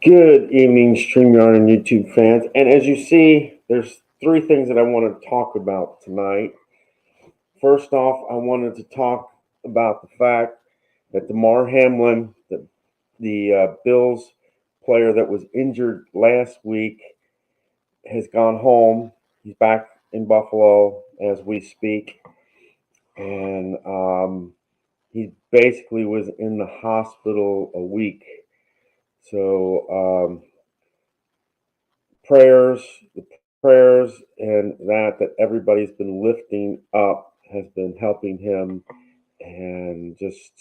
Good evening, StreamYard and YouTube fans. And as you see, there's three things that I want to talk about tonight. First off, I wanted to talk about the fact that Damar Hamlin, the Bills player that was injured last week, has gone home. He's back in Buffalo as we speak. And he basically was in the hospital a week. So prayers, the prayers, and that everybody's been lifting up has been helping him, and just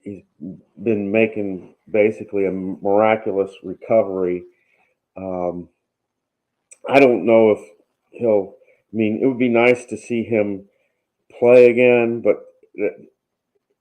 he's been making basically a miraculous recovery. Um, I don't know if he'll. I mean, it would be nice to see him play again, but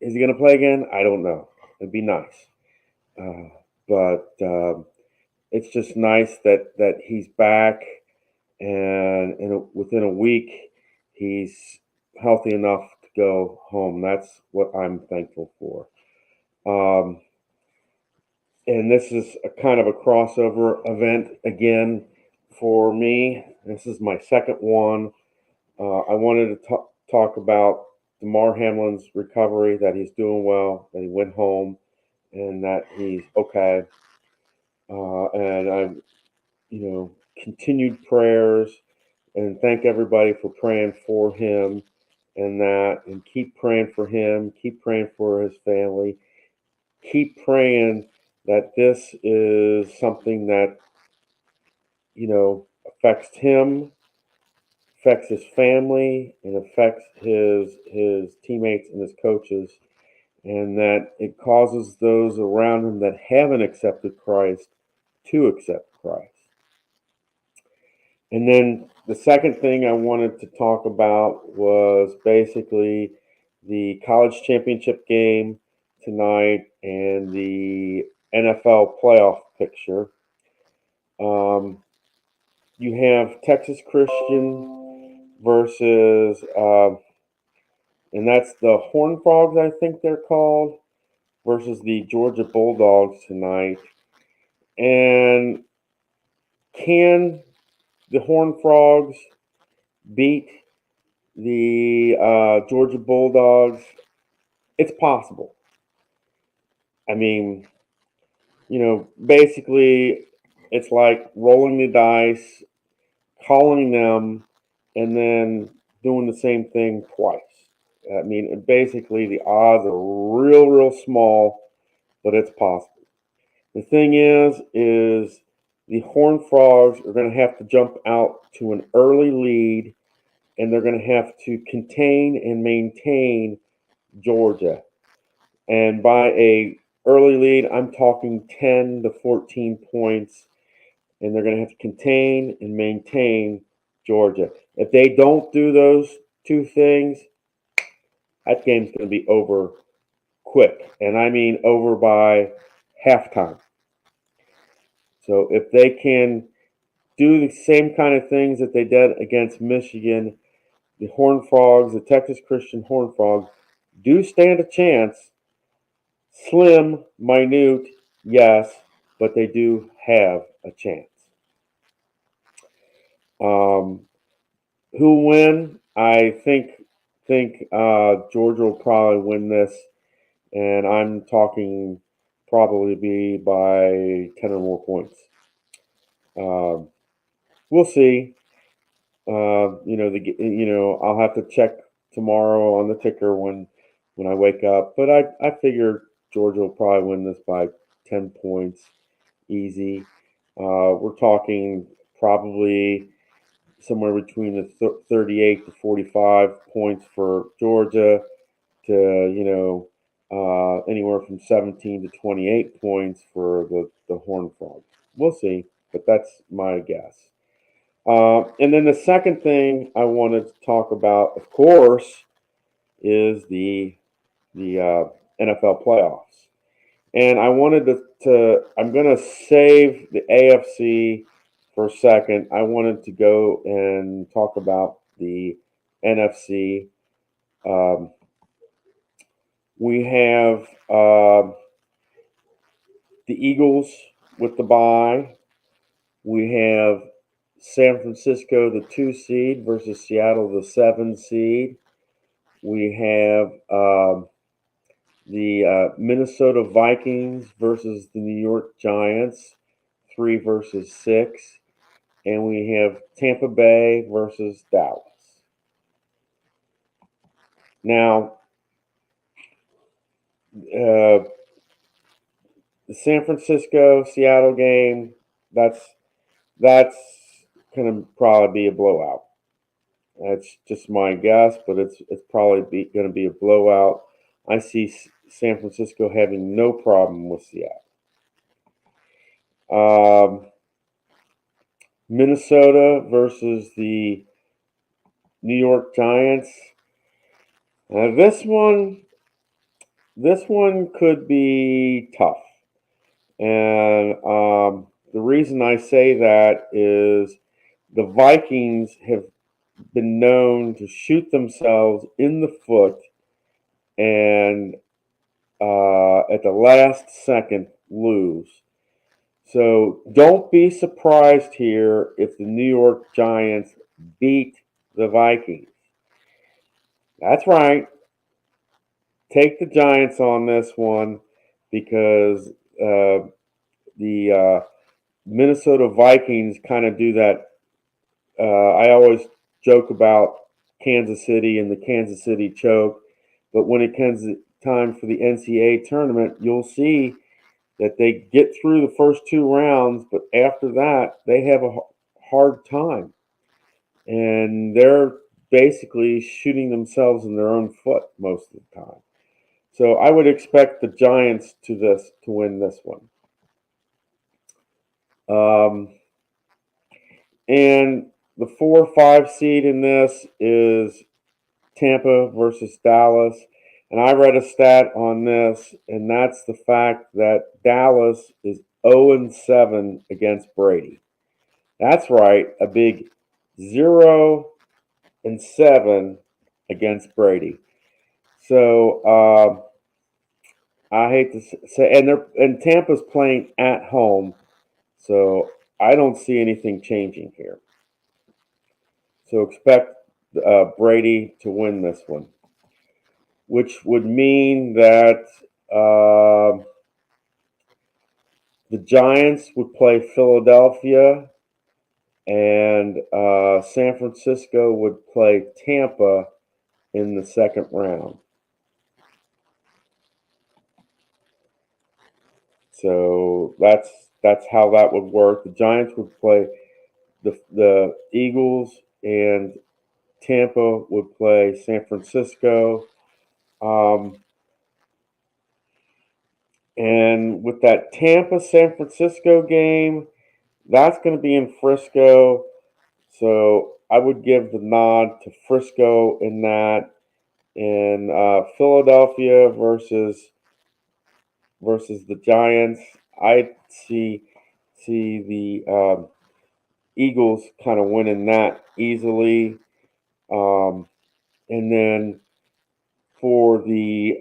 is he going to play again? I don't know. It'd be nice, but it's just nice that he's back, and within a week he's healthy enough to go home. That's what I'm thankful for. Um, and this is a kind of a crossover event again for me. This is my second one. I wanted to talk about Damar Hamlin's recovery, that he's doing well, that he went home, and that he's okay. And I'm, continued prayers, and thank everybody for praying for him and keep praying for him, keep praying for his family, keep praying that this is something that, affects him, affects his family, and affects his teammates and his coaches, and that it causes those around him that haven't accepted Christ to accept Christ. And then the second thing I wanted to talk about was basically the college championship game tonight and the NFL playoff picture. Um, you have Texas Christian versus, and that's the Horned Frogs, I think they're called, versus the Georgia Bulldogs tonight. And can the Horned Frogs beat the Georgia Bulldogs? It's possible. I mean, basically, it's like rolling the dice, calling them, and then doing the same thing twice. I mean, basically, the odds are real, real small, but it's possible. The thing is the Horned Frogs are going to have to jump out to an early lead, and they're going to have to contain and maintain Georgia. And by a early lead, I'm talking 10 to 14 points, and they're going to have to contain and maintain Georgia. If they don't do those two things, that game's going to be over quick, and I mean over by halftime. So if they can do the same kind of things that they did against Michigan, the Horned Frogs, the Texas Christian Horned Frogs, do stand a chance. Slim, minute, yes, but they do have a chance. Um, who win? I think Georgia will probably win this, and I'm talking probably be by 10 or more points. Um, we'll see. I'll have to check tomorrow on the ticker when I wake up, but I figure Georgia will probably win this by 10 points, easy. We're talking probably somewhere between the 38 to 45 points for Georgia to, anywhere from 17 to 28 points for the Horned Frogs. We'll see, but that's my guess. And then the second thing I wanted to talk about, of course, is the NFL playoffs. And I wanted I'm going to save the AFC for a second. I wanted to go and talk about the NFC. Um, we have the Eagles with the bye. We have San Francisco, the 2 seed, versus Seattle, the 7 seed. We have the Minnesota Vikings versus the New York Giants, 3 versus 6. And we have Tampa Bay versus Dallas. Now, the San Francisco Seattle game, that's going to probably be a blowout. That's just my guess, but it's probably going to be a blowout. I see San Francisco having no problem with Seattle. Minnesota versus the New York Giants. This one could be tough, and the reason I say that is the Vikings have been known to shoot themselves in the foot and at the last second lose. So don't be surprised here if the New York Giants beat the Vikings. That's right. Take the Giants on this one because the Minnesota Vikings kind of do that. I always joke about Kansas City and the Kansas City choke, but when it comes time for the NCAA tournament, you'll see that they get through the first 2 rounds, but after that, they have a hard time. And they're basically shooting themselves in their own foot most of the time. So I would expect the Giants to win this one. And the 4 or 5 seed in this is Tampa versus Dallas. And I read a stat on this, and that's the fact that Dallas is 0-7 against Brady. That's right, a big 0-7 against Brady. So I hate to say, and Tampa's playing at home, so I don't see anything changing here. So expect Brady to win this one, which would mean that the Giants would play Philadelphia and San Francisco would play Tampa in the second round. So that's how that would work. The Giants would play the Eagles, and Tampa would play San Francisco. And with that Tampa San Francisco game, that's going to be in Frisco. So I would give the nod to Frisco in that. And Philadelphia versus the Giants, I see the Eagles kind of winning that easily. And then for the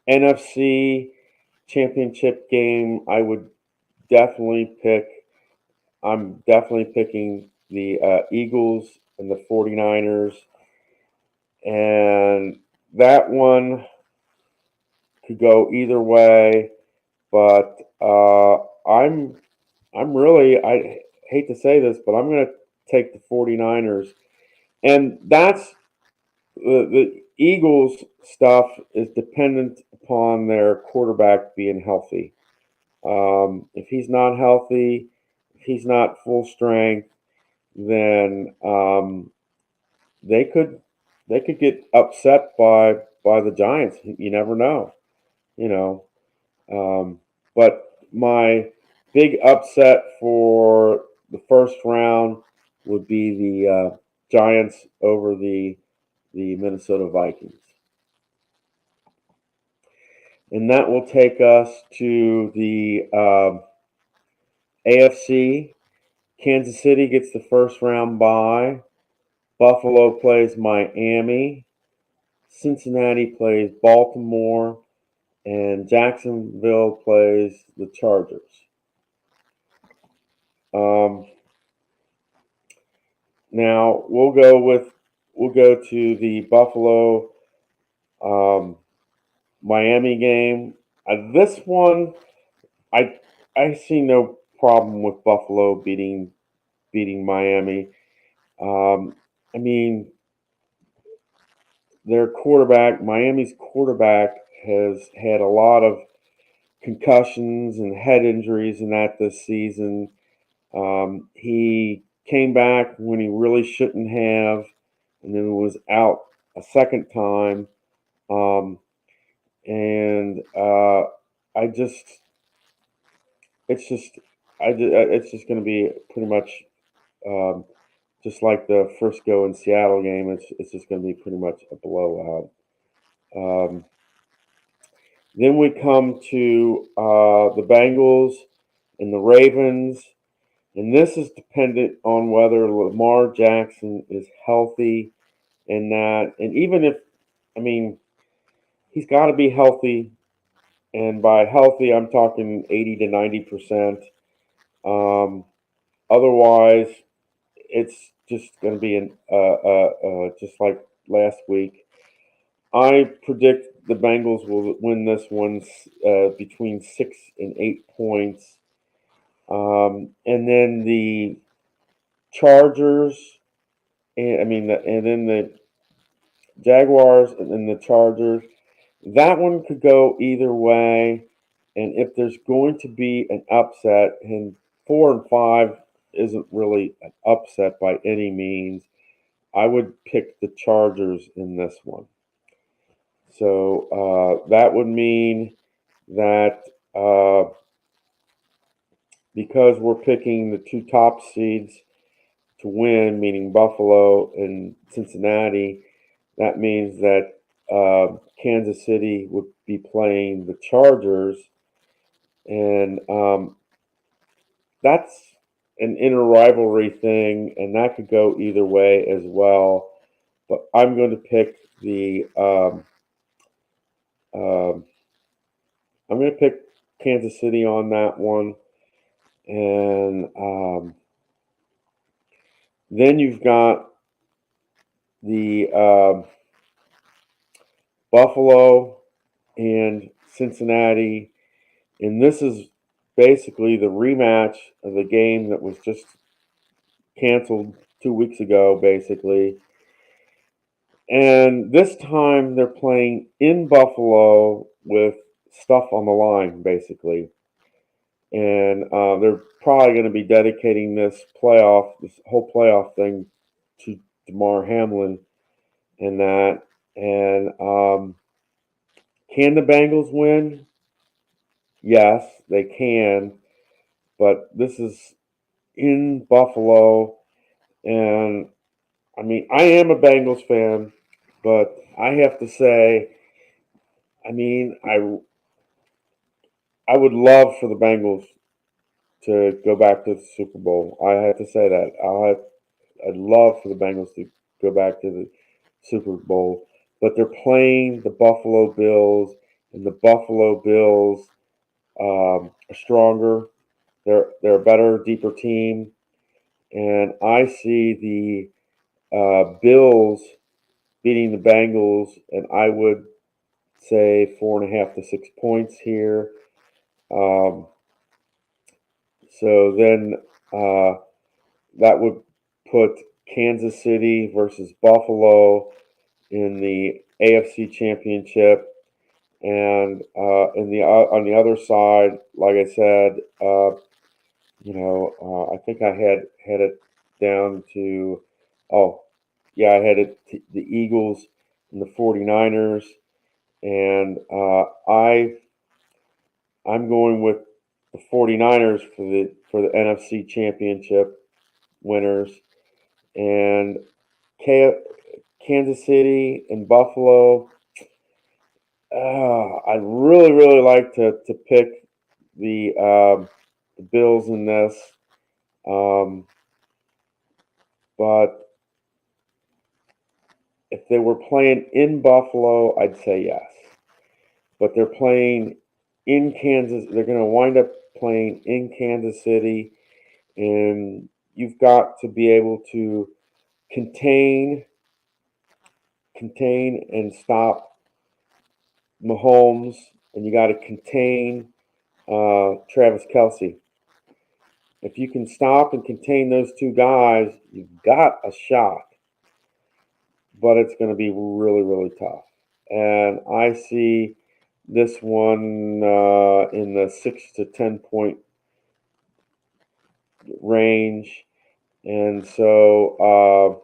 NFC championship game, I'm definitely picking the Eagles and the 49ers. And that one could go either way, but I hate to say this, but I'm going to take the 49ers. And that's the Eagles stuff is dependent upon their quarterback being healthy. If he's not healthy, if he's not full strength, then they could get upset by the Giants. You never know, you know. But my big upset for the first round would be the Giants over the Minnesota Vikings. And that will take us to the AFC. Kansas City gets the first round bye. Buffalo plays Miami. Cincinnati plays Baltimore. and Jacksonville plays the Chargers. Um, Now we'll go to the Buffalo um, Miami game. This one, I I see no problem with Buffalo beating Miami. Um, I mean, their quarterback, Miami's quarterback, has had a lot of concussions and head injuries in that this season. He came back when he really shouldn't have, and then was out a second time. Um, and I just, it's just, it's just going to be pretty much um, just like the Frisco and Seattle game. It's just going to be pretty much a blowout. Um, then we come to the Bengals and the Ravens. And this is dependent on whether Lamar Jackson is healthy and that. And even if, I mean, he's got to be healthy. And by healthy, I'm talking 80 to 90%. Um, Otherwise, it's just going to be just like last week. I predict the Bengals will win this one between 6 and 8 points. And then the Chargers, and then the Jaguars, and then the Chargers. That one could go either way. And if there's going to be an upset, and 4 and 5 isn't really an upset by any means, I would pick the Chargers in this one. So that would mean that because we're picking the two top seeds to win, meaning Buffalo and Cincinnati, that means that Kansas City would be playing the Chargers, and that's an inner rivalry thing, and that could go either way as well. But I'm going to pick the um, I'm going to pick Kansas City on that one, and then you've got the Buffalo and Cincinnati, and this is basically the rematch of the game that was just canceled 2 weeks ago, basically. And this time they're playing in Buffalo with stuff on the line, basically. And they're probably going to be dedicating this whole playoff thing to Damar Hamlin and that. And can the Bengals win? Yes, they can. But this is in Buffalo, and I mean, I am a Bengals fan, but I have to say, I mean, I would love for the Bengals to go back to the Super Bowl. I have to say that. I'd love for the Bengals to go back to the Super Bowl, but they're playing the Buffalo Bills, and the Buffalo Bills are stronger. They're a better, deeper team, and I see the Bills beating the Bengals, and I would say 4.5 to 6 points here. Um, so then that would put Kansas City versus Buffalo in the AFC Championship, and on the other side, like I said, I think I had it down to, oh, yeah, I had it the Eagles and the 49ers, and I'm going with the 49ers for the NFC Championship winners, and Kansas City and Buffalo. I'd really like to pick the Bills in this, um, but if they were playing in Buffalo, I'd say yes. but they're playing in Kansas. They're going to wind up playing in Kansas City, and you've got to be able to contain, and stop Mahomes, and you got to contain Travis Kelsey. If you can stop and contain those two guys, you've got a shot. But it's going to be really, really tough. And I see this one in the 6 to 10 point range. And so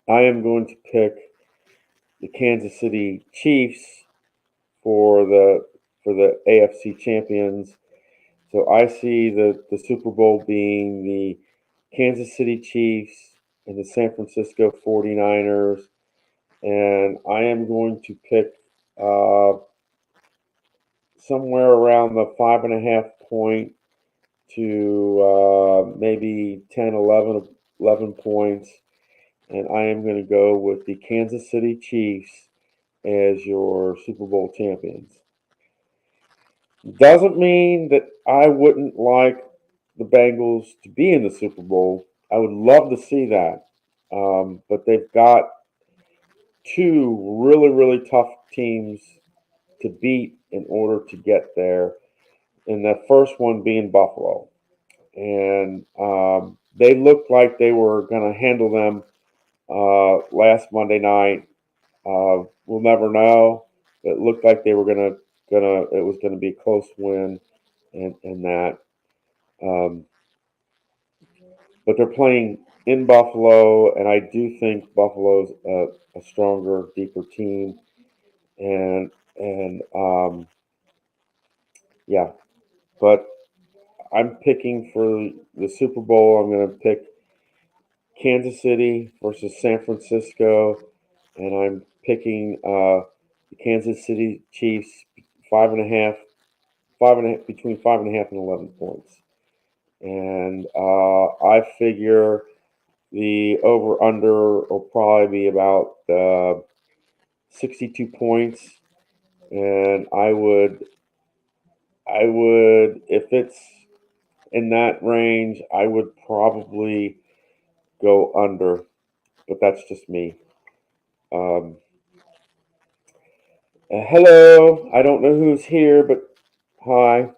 I am going to pick the Kansas City Chiefs for the AFC champions. So I see the Super Bowl being the Kansas City Chiefs and the San Francisco 49ers. And I am going to pick somewhere around the 5.5 point to maybe 10, 11 points. And I am going to go with the Kansas City Chiefs as your Super Bowl champions. Doesn't mean that I wouldn't like the Bengals to be in the Super Bowl. I would love to see that. But they've got two really, really tough teams to beat in order to get there. And the first one being Buffalo. And they looked like they were going to handle them last Monday night. We'll never know. It looked like they were it was gonna be a close win, and that. Um, but they're playing in Buffalo, and I do think Buffalo's a stronger, deeper team, and yeah. But I'm picking for the Super Bowl. I'm going to pick Kansas City versus San Francisco, and I'm picking the Kansas City Chiefs 5.5, 5.5 between 5.5 and 11 points, and I figure the over under will probably be about 62 points, and I would if it's in that range, I would probably go under, but that's just me. Um, Hello, I don't know who's here, but hi.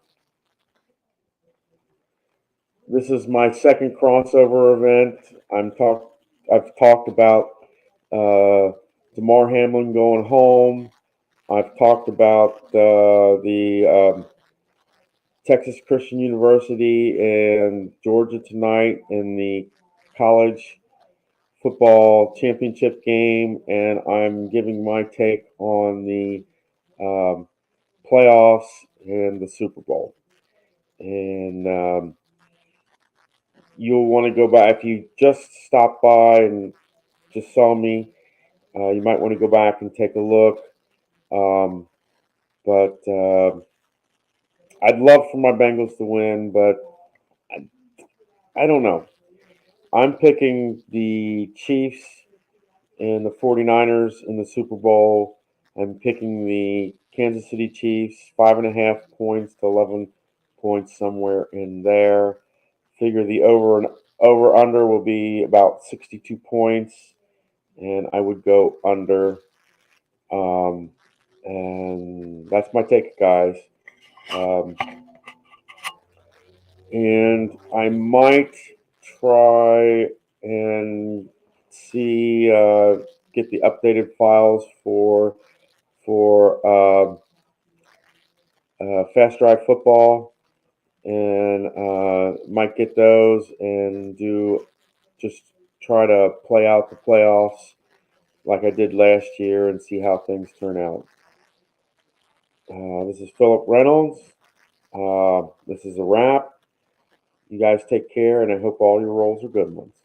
This is my second crossover event. I've talked about Damar Hamlin going home. I've talked about the Texas Christian University and Georgia tonight in the college football championship game, and I'm giving my take on the um, playoffs and the Super Bowl. And you'll want to go by if you just stopped by and just saw me. You might want to go back and take a look. Um, but I'd love for my Bengals to win, but I don't know. I'm picking the Chiefs and the 49ers in the Super Bowl. I'm picking the Kansas City Chiefs 5.5 points to 11 points, somewhere in there. Figure the over under will be about 62 points, and I would go under. Um, and that's my take, guys. Um, and I might try and see get the updated files for Fast Drive Football, and might get those and do just try to play out the playoffs like I did last year and see how things turn out. This is Philip Reynolds. This is a wrap. You guys take care, and I hope all your rolls are good ones.